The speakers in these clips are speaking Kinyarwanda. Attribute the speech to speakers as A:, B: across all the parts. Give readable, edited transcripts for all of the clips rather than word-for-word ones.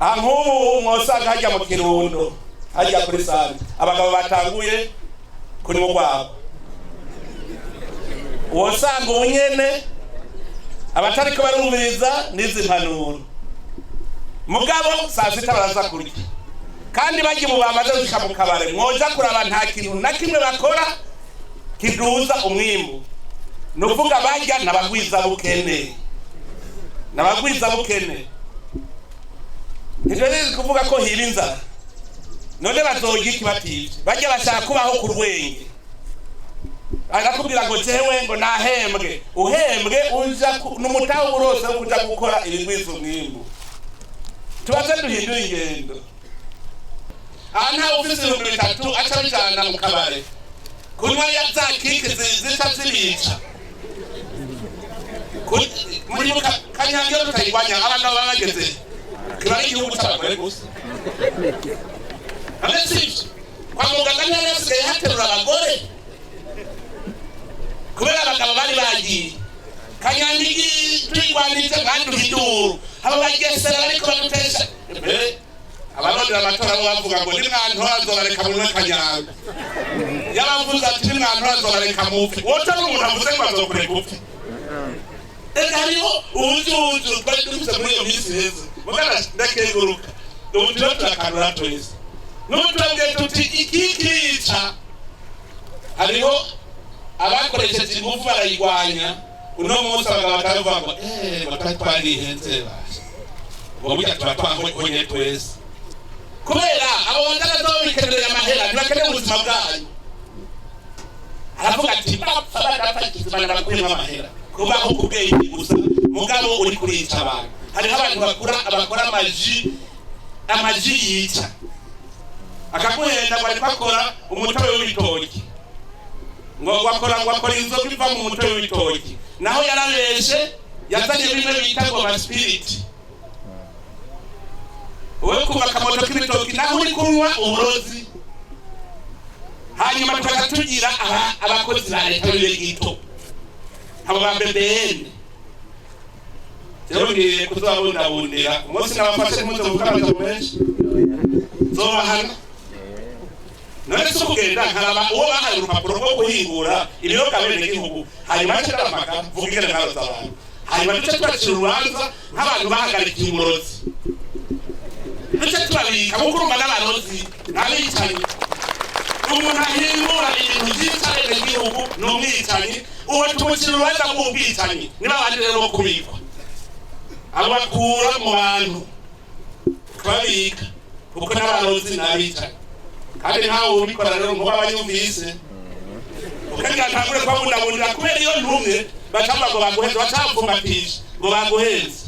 A: nk'ubu mwosanga hajya mu Kirundo hajya kuri sante abagabo batanguye kuri mugwabo wosanga ubunyene abatariko barumviriza n'izi mpanuro mugabo saa sita baraza kurya kandi bagiye mu bamaze gushika mu kabare mwoja kuraba nta kintu na kimwe bakora kiduza umwimbu nuvuga bajya nabagwiza bukene ntigereze kuvuga ko hiba inzara none bazogira iki bativye bajya bashaka kubaho ku rwenge arakubwira ngo jewe ngo nahembwe uhembwe uja n'umutaho urose wo kuja gukora ibigwiza umwimbu tubaze duhindura ingendo nta ufise 3 aca bijana mu kabare kunywa ya za kike zica zirica muri Kanyangiro tutayigwanya abagabo bageze kibari igihugu cy'abagore gusa amesivye kwa muganga ntiyasigaye haterura abagore kubera abagabo bari bagiye Kanyangigi twigwanije kandi uhiduru abo bagesera bariko badutesha abarondera amatora bo bavuga ngo ni mwantu azobareka muri Kanyanga yabavuze ati ni mwantu azobareka mupfe wote n'umuntu avuze ngo azokureka upfe hariho ubujuju twari dufite muri iyo minsi heza mugana ndakeguruka ubu turakanura twese n'utubwiye tuti ikikica hariho abakoresheje ingufu barayigwanya uno munsi abagabo bakavuga ngo batwarihenze basha ngo burya tuba twahonye twese kubera abo bandana zo bikeneye amahera ntibakeneye ubuzima bwanyu aravuga ati bapfa badapfa bakuyemo amahera kubaho kubwenge gusa mugabo uri kurica abantu hariho abantu bakora amaji yica akaguhenda ngo ari bakora umutobe w'ibitoki ngo wakora inzoga iva mu mutobe w'ibitoki naho yarabeshe yazanye bimwe bita ngo baspiriti wowe kuva akamoto k'ibitoki naho uri kunywa uburozi hanyuma tukatugira abakozi ba leta b'ibigito abo ba BBN ngiye kuzabundabundira umunsi nabafashe muze mukamaza menshi zobahana none sukugenda nkaraba uwo bahaye urupapuro rwo guhingura ibiyoka bene gihugu hanyuma cy'amaka vugire nkazo abantu hanyuma duce twacira urubanza nk'abantu bahagarikiye umurozi duce turabika kukuruma n'abarozi n'abicanyi umuntu ahingura ibintu byinshi bene gihugu n'umwicanyi uwo tumukira urubanza rw'ubwicanyi niba abandi rero bo kubikwa abakura mu bantu kabika kuko n'abarozi n'abicanyi kandi ntawe ubikora rero ngo babanyumvise ukagira ntangure kwabundabundira kubera iyo ntumwe bacamba ngo baguheze bacapfumbatisha ngo baguheze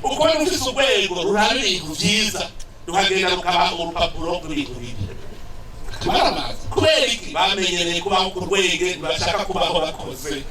A: uko n'ufise urwego ruraba ibintu vyiza ruhagenda rukabaha urupapuro rw'ibintu bibi kubera iki bamenyereye kubaho ku rwego ntibashaka kubaho bakoze